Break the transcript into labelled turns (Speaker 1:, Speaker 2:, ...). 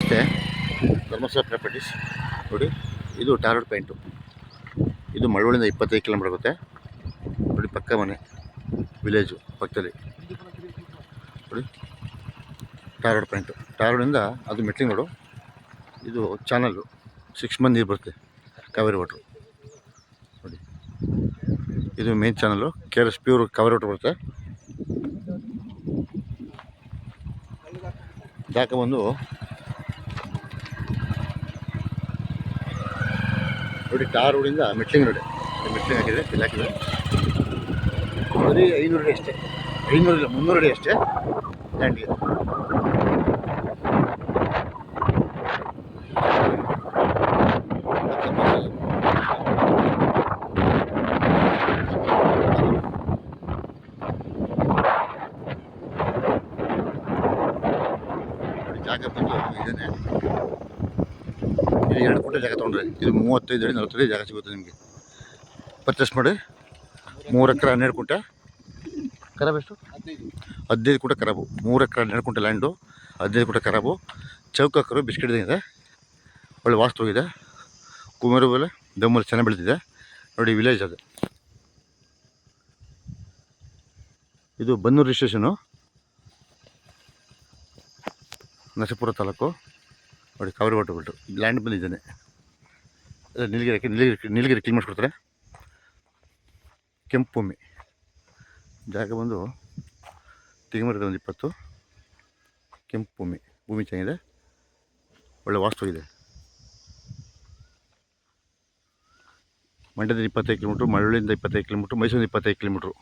Speaker 1: ನಮಸ್ತೆ, ಧರ್ಮಸ್ಥಳ ಪ್ರಾಪರ್ಟೀಸ್ ನೋಡಿ. ಇದು ಟಾರ್ ರೋಡ್ ಪಾಯಿಂಟು. ಇದು ಮಳವಳ್ಳಿಯಿಂದ 25 ಕಿಲೋಮೀಟರ್ ಆಗುತ್ತೆ ನೋಡಿ. ಪಕ್ಕ ಮನೆ, ವಿಲೇಜು ಪಕ್ಕದಲ್ಲಿ ನೋಡಿ. Tar road point. ಟಾರ್ ರೋಡಿಂದ ಅದು ಮೆಟ್ಲಿಂಗ್ ರೋಡು. ಇದು ಚಾನಲ್ಲು 6 ಮಂದಿ ನೀರು ಬರುತ್ತೆ, ಕಾವೇರಿ ವಾಟ್ರು ನೋಡಿ. ಇದು main channel, KRS pure Kaveri water ಬರುತ್ತೆ. ಜಾಗ ಬಂದು ನೋಡಿ, ಟಾರ್ ರೋಡಿಂದ ಮೆಟ್ಲಿಂಗ್ ರೋಡ್. ಮೆಟ್ಲಿಂಗ್ ಹಾಕಿದರೆ ಇಲ್ಲಿ ಹಾಕಿದರೆ ಬರೀ 500 ಅಡಿ ಅಷ್ಟೇ. 500 ಇಲ್ಲ, 300 ಅಡಿ ಅಷ್ಟೇ ಲ್ಯಾಂಡ್ಗೆ. ನೋಡಿ ಜಾಗ ಬಂದು ಇದೇನೆ. ಇದು 2 ಫುಟ್ ಜಾಗ ತೊಗೊಂಡ್ರೆ ಇದು 35 ಅಡಿ 40 ಅಡಿ ಜಾಗ ಸಿಗುತ್ತೆ ನಿಮಗೆ. ಪರ್ಚೇಸ್ ಮಾಡಿ 3 ಎಕರೆ 12 ಕುಂಟೆ. ಖರಾಬ್ ಎಷ್ಟು? 15 ಕುಂಟೆ ಖರಾಬು. 3 ಎಕರೆ 12 ಕುಂಟೆ ಲ್ಯಾಂಡು, 15 ಕುಂಟೆ ಖರಾಬು. ಚೌಕಕ್ಕರು ಬಿಸ್ಕೆಟ್ ಇದೆ, ಒಳ್ಳೆ ವಾಸ್ತು ಹೋಗಿದೆ. ಕುಮೇರು ಬೆಲೆ ದಮ್ಮಲ್ಲಿ ಚೆನ್ನಾಗಿ ಬೆಳೆದಿದೆ ನೋಡಿ. ವಿಲೇಜ್ ಅದು. ಇದು ಬನ್ನೂರು ರಿಜಿಸ್ಟ್ರೇಷನು, ನರಸೀಪುರ ತಾಲೂಕು ನೋಡಿ. ಕಾವೇರಿ ವಾಟರ್ ಬಿಟ್ಟು ಲ್ಯಾಂಡ್ ಬಂದಿದ್ದಾನೆ. ನೀಲಗಿರಿ ಕ್ಲೀನ್ ಮಾಡಿಸ್ಕೊಡ್ತಾರೆ. ಕೆಂಪು ಭೂಮಿ ಜಾಗ ಬಂದು ತೆಂಗಿನಮರದ ಒಂದು 20. ಕೆಂಪು ಭೂಮಿ ಚೆನ್ನಾಗಿದೆ, ಒಳ್ಳೆ ವಾಸ್ತು ಇದೆ. ಮಂಡ್ಯದಿಂದ 25 ಕಿಲೋಮೀಟ್ರು, ಮಳವಳ್ಳಿಯಿಂದ 25 ಕಿಲೋಮೀಟ್ರು, ಮೈಸೂರಿಂದ 25 ಕಿಲೋಮೀಟ್ರು.